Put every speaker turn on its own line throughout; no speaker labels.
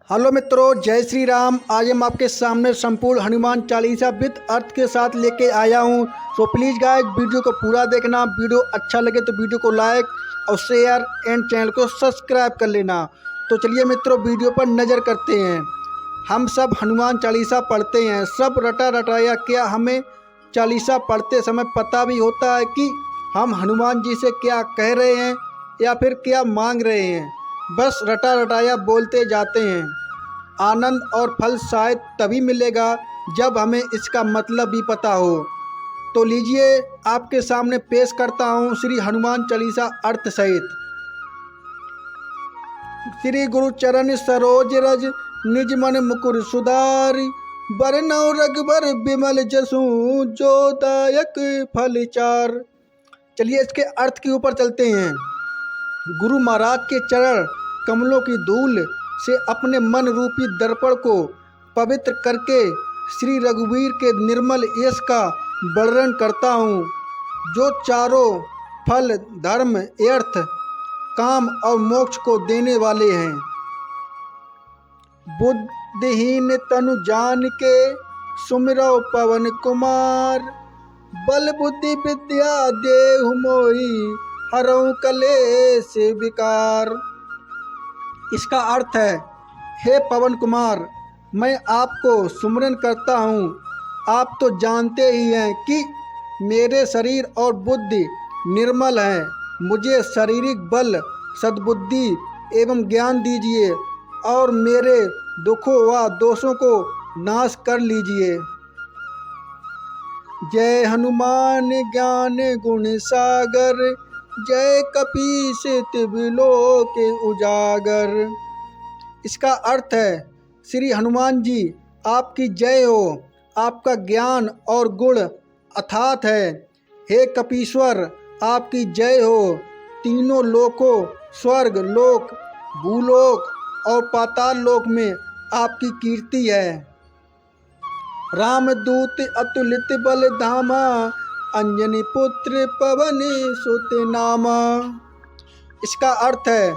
Hello मित्रों, जय श्री राम। आज हम आपके सामने संपूर्ण हनुमान चालीसा विद अर्थ के साथ लेके आया हूँ। सो प्लीज़ गाइस, वीडियो को पूरा देखना। वीडियो अच्छा लगे तो वीडियो को लाइक और शेयर एंड चैनल को सब्सक्राइब कर लेना। तो चलिए मित्रों, वीडियो पर नज़र करते हैं। हम सब हनुमान चालीसा पढ़ते हैं, सब रटा रटाया क्या हमें चालीसा पढ़ते समय पता भी होता है कि हम हनुमान जी से क्या कह रहे हैं या फिर क्या मांग रहे हैं। बस रटा रटाया बोलते जाते हैं। आनंद और फल शायद तभी मिलेगा जब हमें इसका मतलब भी पता हो। तो लीजिए, आपके सामने पेश करता हूँ श्री हनुमान चालीसा अर्थ सहित। श्री गुरु चरण सरोज रज, निज मन मुकुर सुधारि, बरनौ रघुबर बिमल जसु, जो दायक फल चार। चलिए इसके अर्थ के ऊपर चलते हैं। गुरु महाराज के चरण कमलों की धूल से अपने मन रूपी दर्पण को पवित्र करके श्री रघुवीर के निर्मल यश का वर्णन करता हूँ, जो चारों फल धर्म अर्थ काम और मोक्ष को देने वाले हैं। बुद्धिहीन तनु जान के सुमिरौ पवन कुमार, बल बुद्धि विद्या देहु मोहि, हरऊ कलेश विकार। इसका अर्थ है, हे पवन कुमार, मैं आपको सुमरन करता हूँ। आप तो जानते ही हैं कि मेरे शरीर और बुद्धि निर्मल है। मुझे शारीरिक बल, सद्बुद्धि एवं ज्ञान दीजिए और मेरे दुखों व दोषों को नाश कर लीजिए। जय हनुमान ज्ञान गुण सागर, जय कपीस तिबिलोक उजागर। इसका अर्थ है, श्री हनुमान जी आपकी जय हो। आपका ज्ञान और गुण अथात है। हे कपीश्वर, आपकी जय हो। तीनों लोकों स्वर्ग लोक, भूलोक और पाताल लोक में आपकी कीर्ति है। रामदूत अतुलित बल धामा, अंजनी पुत्र पवन सुत नामा। इसका अर्थ है,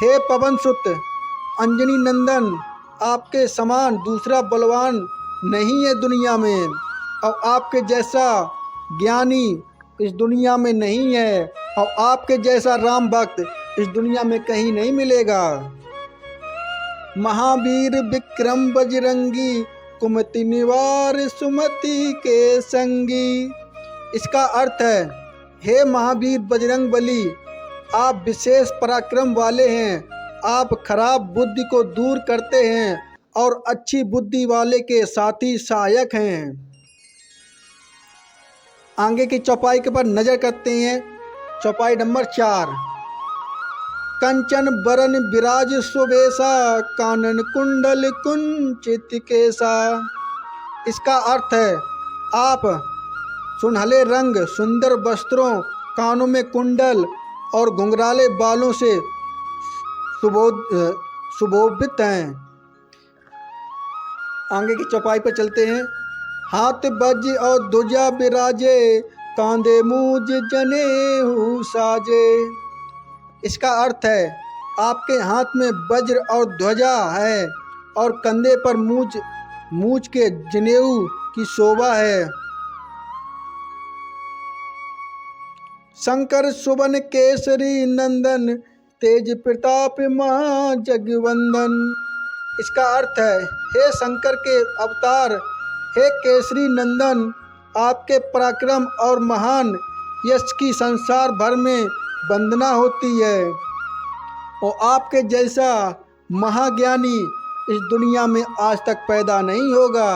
हे पवन सुत अंजनी नंदन, आपके समान दूसरा बलवान नहीं है दुनिया में, और आपके जैसा ज्ञानी इस दुनिया में नहीं है, और आपके जैसा राम भक्त इस दुनिया में कहीं नहीं मिलेगा। महावीर विक्रम बजरंगी, कुमति निवार सुमति के संगी। इसका अर्थ है, हे महावीर बजरंग बली, आप विशेष पराक्रम वाले हैं। आप खराब बुद्धि को दूर करते हैं और अच्छी बुद्धि वाले के साथी सहायक हैं। आगे की चौपाई के पर नजर करते हैं। चौपाई नंबर 4। कंचन बरन विराज सुबेसा, कानन कुंडल कुंचित केसा। इसका अर्थ है, आप सुनहले रंग, सुंदर वस्त्रों, कानों में कुंडल और घुंघराले बालों से सुशोभित हैं। आगे की चौपाई पर चलते हैं। हाथ बज और ध्वजा विराजे, कांधे मूज जनेऊ साजे। इसका अर्थ है, आपके हाथ में वज्र और ध्वजा है और कंधे पर मूज के जनेऊ की शोभा है। शंकर सुवन केसरी नंदन, तेज प्रताप महा जगवंदन। इसका अर्थ है, हे शंकर के अवतार, हे केसरी नंदन, आपके पराक्रम और महान यश की संसार भर में वंदना होती है, और आपके जैसा महाज्ञानी इस दुनिया में आज तक पैदा नहीं होगा।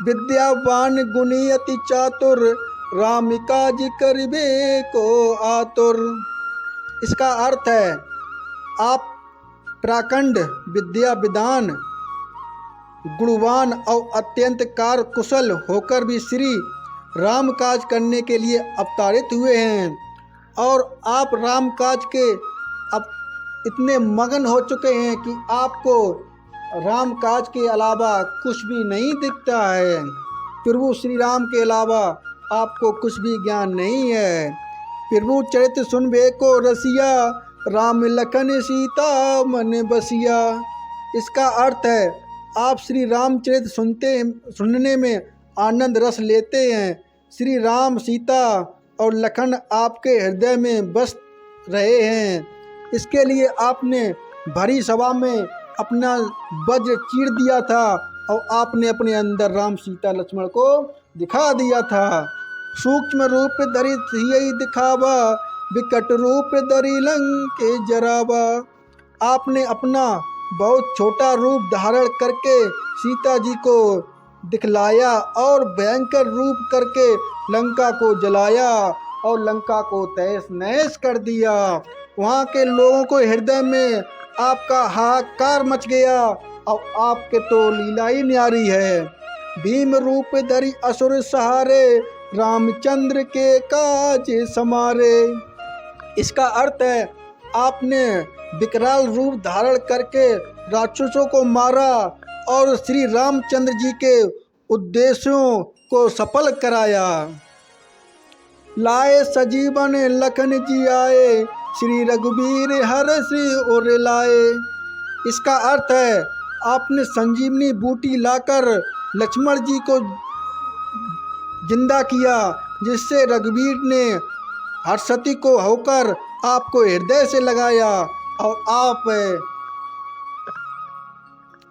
विद्यावान गुणी अति चातुर, राम काज करिबे को आतुर। इसका अर्थ है, आप प्रकांड विद्या विदान, गुणवान और अत्यंत कार्य कुशल होकर भी श्री राम काज करने के लिए अवतरित हुए हैं, और आप राम काज के अब इतने मगन हो चुके हैं कि आपको राम काज के अलावा कुछ भी नहीं दिखता है। प्रभु श्री राम के अलावा आपको कुछ भी ज्ञान नहीं है। प्रभु चरित्र सुनबे को रसिया, राम लखन सीता मन बसिया। इसका अर्थ है आप श्री रामचरित सुनने में आनंद रस लेते हैं। श्री राम, सीता और लखन आपके हृदय में बस रहे हैं। इसके लिए आपने भरी सभा में अपना वज्र चीर दिया था और आपने अपने अंदर राम, सीता, लक्ष्मण को दिखा दिया था। सूक्ष्म रूप धरि यही दिखावा, विकट रूप धरि लंके जरावा। आपने अपना बहुत छोटा रूप धारण करके सीता जी को दिखलाया और भयंकर रूप करके लंका को जलाया और लंका को तहस नहस कर दिया। वहाँ के लोगों को हृदय में आपका हाहाकार मच गया और आपके तो लीला ही न्यारी है। भीम रूप धरि असुर सहारे, रामचंद्र के काज समारे। इसका अर्थ है आपने विकराल रूप धारण करके राक्षसों को मारा और श्री रामचंद्र जी के उद्देश्यों को सफल कराया। लाए सजीवन लखन जी आए, श्री रघुबीर हर श्री और लाए। इसका अर्थ है आपने संजीवनी बूटी लाकर लक्ष्मण जी को जिंदा किया, जिससे रघुवीर ने हर्षति को होकर आपको हृदय से लगाया और आप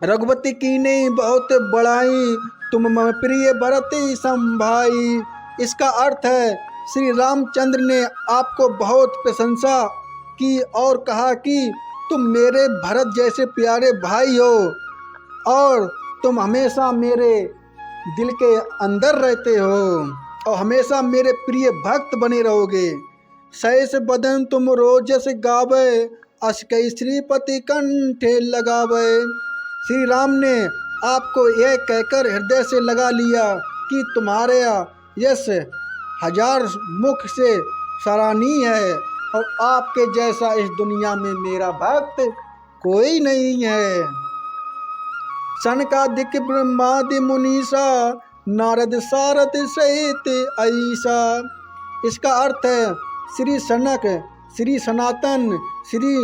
रघुपति की नहीं बहुत बड़ाई, तुम मम प्रिय भरत संभाई। इसका अर्थ है श्री रामचंद्र ने आपको बहुत प्रशंसा की और कहा कि तुम मेरे भरत जैसे प्यारे भाई हो और तुम हमेशा मेरे दिल के अंदर रहते हो और हमेशा मेरे प्रिय भक्त बने रहोगे। सहस बदन तुम रोजस गावे, अस कई श्रीपति कंठे लगावे। श्री राम ने आपको यह कहकर हृदय से लगा लिया कि तुम्हारे यश हजार मुख से सराहनीय है और आपके जैसा इस दुनिया में मेरा भक्त कोई नहीं है। सनकादिक ब्रह्मादि मुनीसा, नारद सारद सहित ऐसा। इसका अर्थ है श्री सनक, श्री सनातन, श्री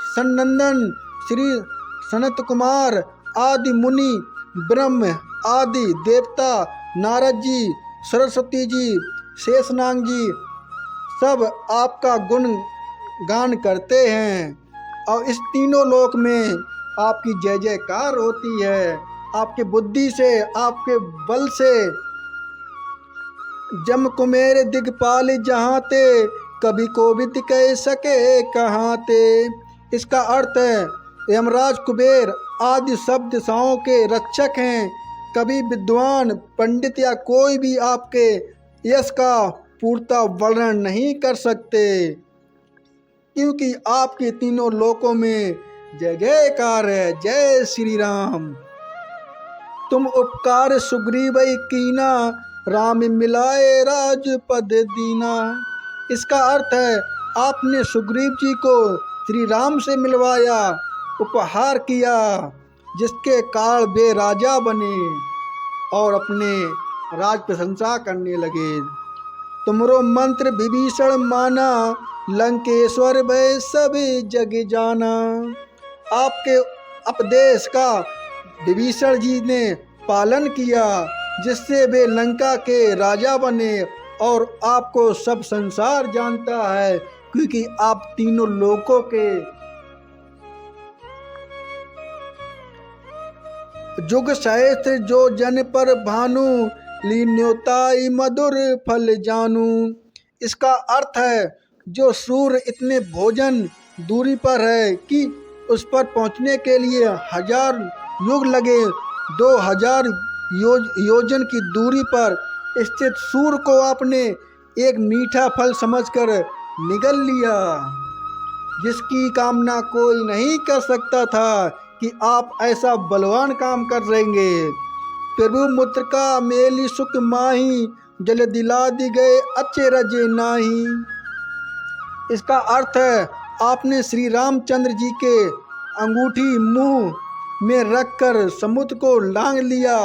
सनंदन, श्री सनत कुमार आदि मुनि, ब्रह्म आदि देवता, नारद जी, सरस्वती जी, शेषनाग जी सब आपका गुण गान करते हैं और इस तीनों लोक में आपकी जय जयकार होती है। आपके बुद्धि से, आपके बल से जम कुमेर दिगपाल जहाँ ते, कभी कोविद कह सके कहाँ ते। इसका अर्थ है यमराज कुबेर आदि सब दिशाओं के रक्षक हैं। कभी विद्वान पंडित या कोई भी आपके यश का पूर्ता वर्णन नहीं कर सकते, क्योंकि आपके तीनों लोकों में जय जयकार है। जय श्री राम। तुम उपकार सुग्रीव कीना, राम मिलाए राजपद दीना। इसका अर्थ है आपने सुग्रीव जी को श्री राम से मिलवाया, उपहार किया, जिसके कारण वे राजा बने और अपने राज प्रशंसा करने लगे। तुमरो मंत्र विभीषण माना, लंकेश्वर भय सभी जग जाना। आपके उपदेश का विभीषण जी ने पालन किया, जिससे वे लंका के राजा बने और आपको सब संसार जानता है, क्योंकि आप तीनों लोकों के जुग सहस्त्र जो जन पर भानु, लीन्योताई मधुर फल जानू। इसका अर्थ है जो सूर्य इतने भोजन दूरी पर है कि उस पर पहुंचने के लिए 1000 युग लगे। 2000 योजन की दूरी पर स्थित सूर्य को आपने एक मीठा फल समझकर निगल लिया, जिसकी कामना कोई नहीं कर सकता था कि आप ऐसा बलवान काम कर रहेंगे। प्रभु मुद्र का मेली सुख माही, जल दिला दी गए अच्छे रजे नाही। इसका अर्थ है आपने श्री रामचंद्र जी के अंगूठी मुंह में रखकर समुद्र को लांघ लिया।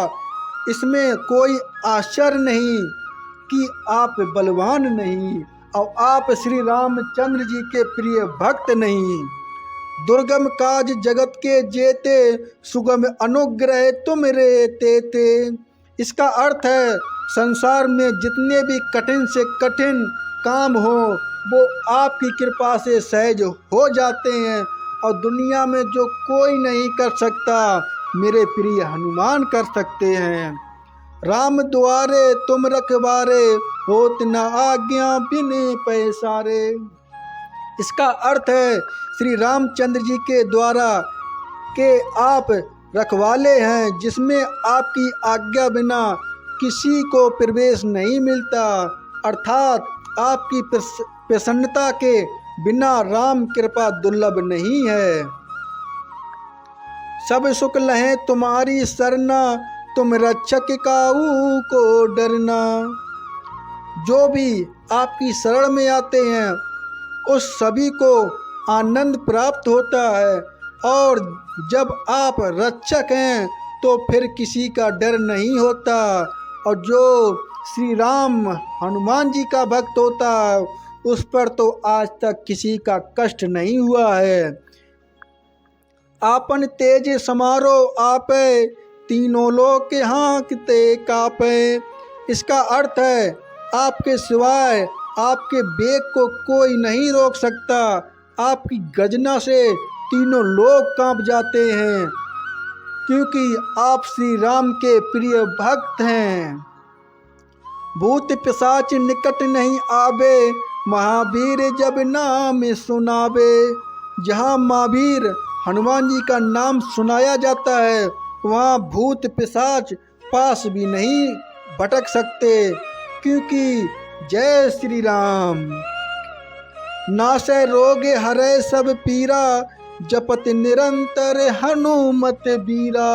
इसमें कोई आश्चर्य नहीं कि आप बलवान नहीं, और आप श्री रामचंद्र जी के प्रिय भक्त नहीं। दुर्गम काज जगत के जेते, सुगम अनुग्रह तुम रे तेते। इसका अर्थ है संसार में जितने भी कठिन से कठिन काम हो वो आपकी कृपा से सहज हो जाते हैं, और दुनिया में जो कोई नहीं कर सकता मेरे प्रिय हनुमान कर सकते हैं। राम द्वारे तुम रखवारे, होत न आज्ञा बिने पैसारे। इसका अर्थ है श्री रामचंद्र जी के द्वारा के आप रखवाले हैं, जिसमें आपकी आज्ञा बिना किसी को प्रवेश नहीं मिलता, अर्थात आपकी प्रसन्नता के बिना राम कृपा दुर्लभ नहीं है। सब सुख लहे तुम्हारी सरना, तुम रक्षक काऊ को डरना। जो भी आपकी शरण में आते हैं उस सभी को आनंद प्राप्त होता है, और जब आप रक्षक हैं तो फिर किसी का डर नहीं होता। और जो श्री राम हनुमान जी का भक्त होता है उस पर तो आज तक किसी का कष्ट नहीं हुआ है। आपन तेज समारो आपे, तीनों लोक हाँकते कापे। इसका अर्थ है आपके सिवाय आपके बेग को कोई नहीं रोक सकता। आपकी गर्जना से तीनों लोग कांप जाते हैं, क्योंकि आप श्री राम के प्रिय भक्त हैं। भूत पिशाच निकट नहीं आवे, महावीर जब नाम सुनावे। जहाँ महावीर हनुमान जी का नाम सुनाया जाता है वहाँ भूत पिशाच पास भी नहीं भटक सकते, क्योंकि जय श्री राम। नासै रोग हरै सब पीरा, जपत निरंतर हनुमत बीरा।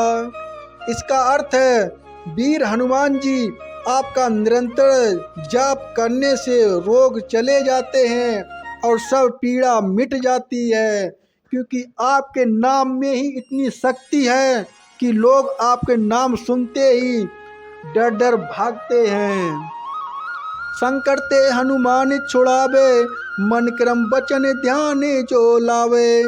इसका अर्थ है वीर हनुमान जी आपका निरंतर जाप करने से रोग चले जाते हैं और सब पीड़ा मिट जाती है, क्योंकि आपके नाम में ही इतनी शक्ति है कि लोग आपके नाम सुनते ही डर डर भागते हैं। संकट ते हनुमान छुड़ावे, मन क्रम वचन ध्यान जो लावे।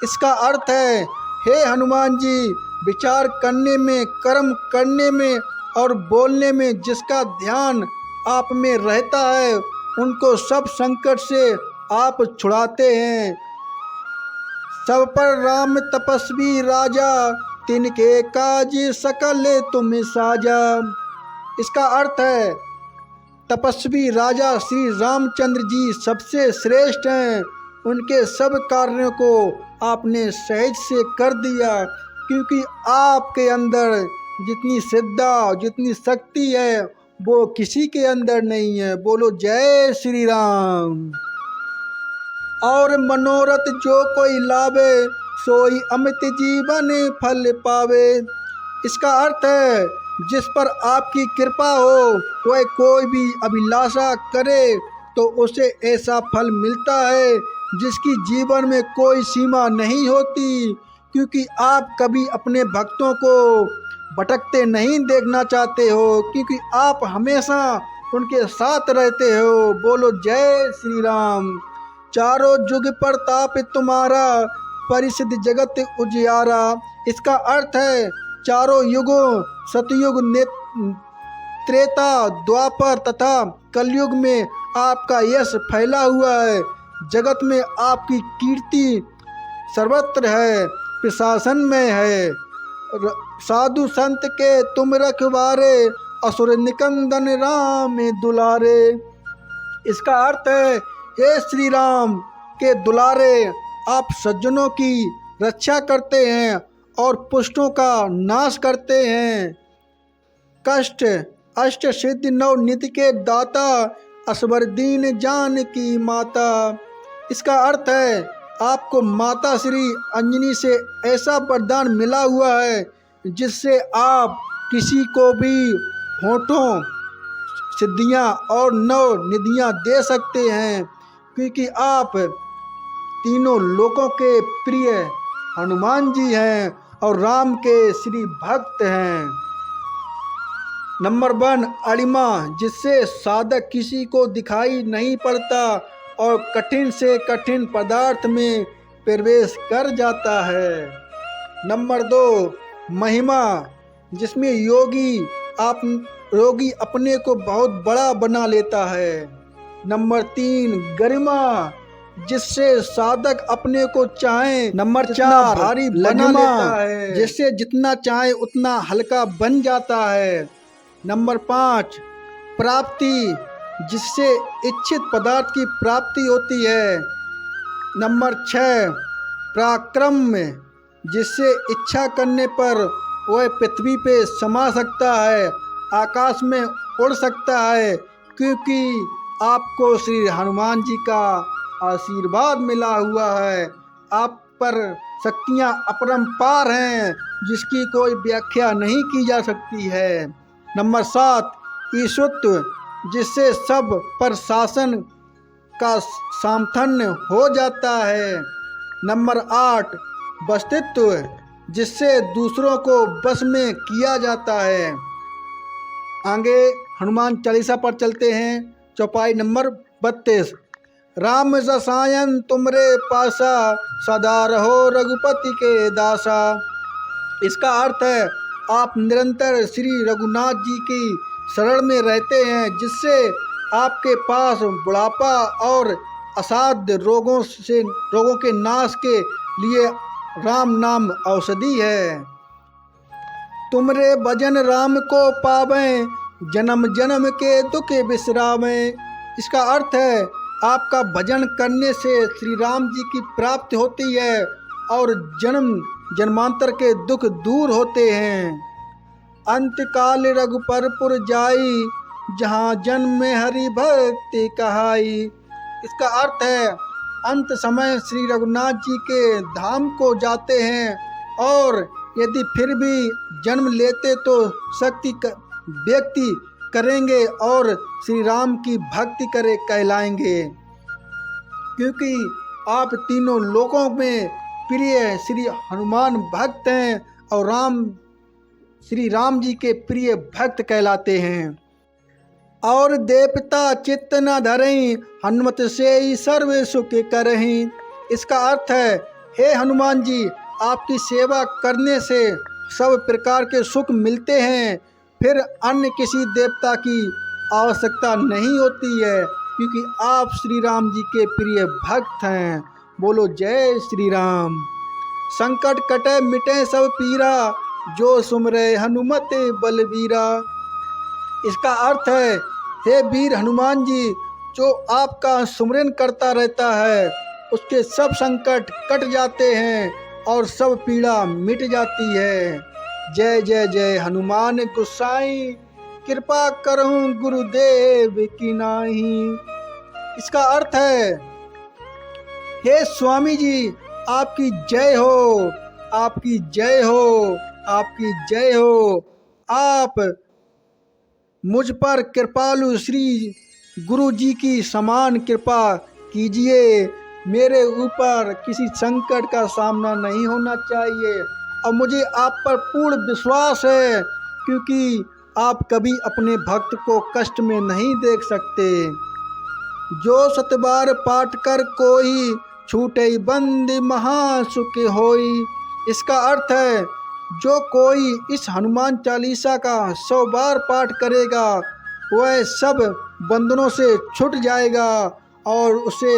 इसका अर्थ है हे हनुमान जी, विचार करने में, कर्म करने में और बोलने में जिसका ध्यान आप में रहता है उनको सब संकट से आप छुड़ाते हैं। सब पर राम तपस्वी राजा, तिनके काज सकल तुम साजा। इसका अर्थ है तपस्वी राजा श्री रामचंद्र जी सबसे श्रेष्ठ हैं। उनके सब कार्यों को आपने सहज से कर दिया, क्योंकि आपके अंदर जितनी श्रद्धा जितनी शक्ति है वो किसी के अंदर नहीं है। बोलो जय श्री राम। और मनोरथ जो कोई लावे, सोई अमित जीवन फल पावे। इसका अर्थ है जिस पर आपकी कृपा हो वह कोई भी अभिलाषा करे तो उसे ऐसा फल मिलता है जिसकी जीवन में कोई सीमा नहीं होती, क्योंकि आप कभी अपने भक्तों को भटकते नहीं देखना चाहते हो, क्योंकि आप हमेशा उनके साथ रहते हो। बोलो जय श्री राम। चारों जुग प्रताप तुम्हारा, परिसिद्ध जगत उजियारा। इसका अर्थ है चारों युगों सतयुग, त्रेता, द्वापर तथा कलयुग में आपका यश फैला हुआ है। जगत में आपकी कीर्ति सर्वत्र है, प्रशासन में है। साधु संत के तुम रखवारे, असुर निकंदन राम दुलारे। इसका अर्थ है हे श्री राम के दुलारे, आप सज्जनों की रक्षा करते हैं और पुष्टों का नाश करते हैं। कष्ट अष्ट सिद्धि नव निधि के दाता, असवर दीन जान की माता। इसका अर्थ है आपको माता श्री अंजनी से ऐसा वरदान मिला हुआ है जिससे आप किसी को भी होठों सिद्धियां और नव निधियां दे सकते हैं, क्योंकि आप तीनों लोकों के प्रिय हनुमान जी हैं और राम के श्री भक्त हैं। नंबर 1 अणिमा, जिससे साधक किसी को दिखाई नहीं पड़ता और कठिन से कठिन पदार्थ में प्रवेश कर जाता है। नंबर 2 महिमा, जिसमें योगी अपने को बहुत बड़ा बना लेता है। नंबर 3 गरिमा, जिससे साधक अपने को चाहे नंबर 4 भारी बना लेता है, जिससे जितना चाहे उतना हल्का बन जाता है। नंबर 5 प्राप्ति, जिससे इच्छित पदार्थ की प्राप्ति होती है। नंबर 6 पराक्रम, जिससे इच्छा करने पर वह पृथ्वी पे समा सकता है, आकाश में उड़ सकता है, क्योंकि आपको श्री हनुमान जी का आशीर्वाद मिला हुआ है। आप पर शक्तियाँ अपरंपार हैं, जिसकी कोई व्याख्या नहीं की जा सकती है। नंबर 7 ईशुत्व, जिससे सब पर शासन का सामर्थ्य हो जाता है। नंबर 8 वस्तित्व, जिससे दूसरों को बस में किया जाता है। आगे हनुमान चालीसा पर चलते हैं। चौपाई नंबर 32। राम रसायन तुमरे पासा, सदा रहो रघुपति के दासा। इसका अर्थ है आप निरंतर श्री रघुनाथ जी की शरण में रहते हैं, जिससे आपके पास बुढ़ापा और असाध्य रोगों के नाश के लिए राम नाम औषधि है। तुमरे भजन राम को पावें, जन्म जन्म के दुख बिसरावें। इसका अर्थ है आपका भजन करने से श्री राम जी की प्राप्ति होती है और जन्म जन्मांतर के दुख दूर होते हैं। अंतकाल रघुपरपुर जाई, जहाँ जन्म में हरि भक्ति कहाई। इसका अर्थ है अंत समय श्री रघुनाथ जी के धाम को जाते हैं और यदि फिर भी जन्म लेते तो व्यक्ति करेंगे और श्री राम की भक्ति करे कहलाएंगे, क्योंकि आप तीनों लोकों में प्रिय श्री हनुमान भक्त हैं और श्री राम जी के प्रिय भक्त कहलाते हैं। और देवता चित्त न धरहीं, हनुमत से ही सर्व सुख करहीं। इसका अर्थ है हे हनुमान जी, आपकी सेवा करने से सब प्रकार के सुख मिलते हैं, फिर अन्य किसी देवता की आवश्यकता नहीं होती है, क्योंकि आप श्री राम जी के प्रिय भक्त हैं। बोलो जय श्री राम। संकट कटे मिटे सब पीरा, जो सुमरे हनुमत बलबीरा। इसका अर्थ है हे वीर हनुमान जी, जो आपका सुमरन करता रहता है उसके सब संकट कट जाते हैं और सब पीड़ा मिट जाती है। जय जय जय हनुमान गोसाई, कृपा करहूँ गुरुदेव की नाही। इसका अर्थ है हे स्वामी जी, आपकी जय हो, आपकी जय हो, आपकी जय हो। आप मुझ पर कृपालु श्री गुरु जी की समान कृपा कीजिए। मेरे ऊपर किसी संकट का सामना नहीं होना चाहिए और मुझे आप पर पूर्ण विश्वास है, क्योंकि आप कभी अपने भक्त को कष्ट में नहीं देख सकते। जो सतबार पाठ कर कोई, छूटे बंद महासुख होई। इसका अर्थ है जो कोई इस हनुमान चालीसा का 100 बार पाठ करेगा वह सब बंधनों से छूट जाएगा और उसे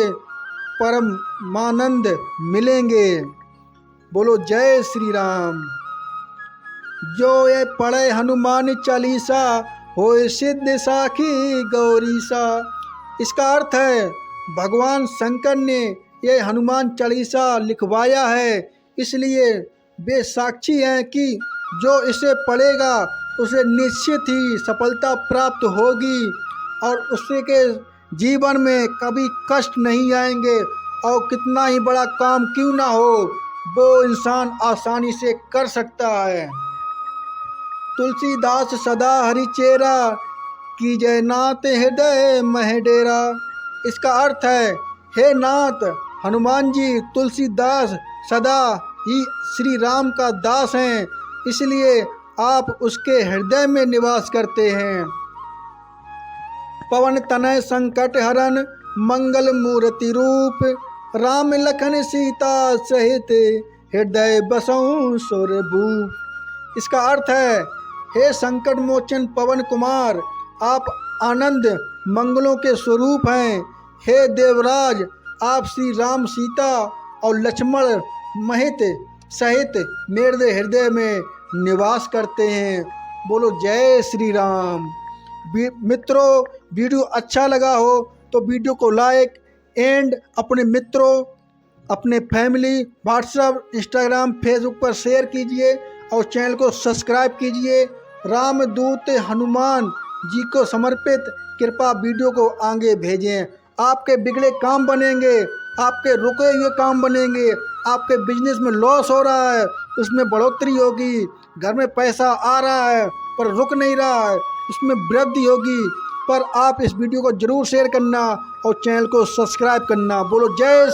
परमानंद मिलेंगे। बोलो जय श्री राम। जो ये पढ़े हनुमान चालीसा, होए सिद्ध साखी गौरीसा। इसका अर्थ है भगवान शंकर ने ये हनुमान चालीसा लिखवाया है, इसलिए वे साक्षी हैं कि जो इसे पढ़ेगा उसे निश्चित ही सफलता प्राप्त होगी और उसके जीवन में कभी कष्ट नहीं आएंगे और कितना ही बड़ा काम क्यों ना हो वो इंसान आसानी से कर सकता है। तुलसीदास सदा हरिचेरा, कीजय नाथ हृदय मह डेरा। इसका अर्थ है हे नाथ हनुमान जी, तुलसीदास सदा ही श्री राम का दास हैं, इसलिए आप उसके हृदय में निवास करते हैं। पवन तनय संकट हरन मंगल मूर्ति रूप, राम लखन सीता सहित हृदय बसऊं सुरभूप। इसका अर्थ है, हे संकट मोचन पवन कुमार, आप आनंद मंगलों के स्वरूप हैं। हे देवराज, आप श्री राम सीता और लक्ष्मण महित सहित मेरे हृदय में निवास करते हैं। बोलो जय श्री राम। मित्रों, वीडियो अच्छा लगा हो तो वीडियो को लाइक एंड अपने मित्रों, अपने फैमिली, व्हाट्सएप, इंस्टाग्राम, फेसबुक पर शेयर कीजिए और चैनल को सब्सक्राइब कीजिए। रामदूत हनुमान जी को समर्पित कृपा वीडियो को आगे भेजें। आपके बिगड़े काम बनेंगे, आपके रुके हुए काम बनेंगे। आपके बिजनेस में लॉस हो रहा है, उसमें बढ़ोतरी होगी। घर में पैसा आ रहा है पर रुक नहीं रहा है, उसमें वृद्धि होगी। पर आप इस वीडियो को जरूर शेयर करना और चैनल को सब्सक्राइब करना। बोलो जय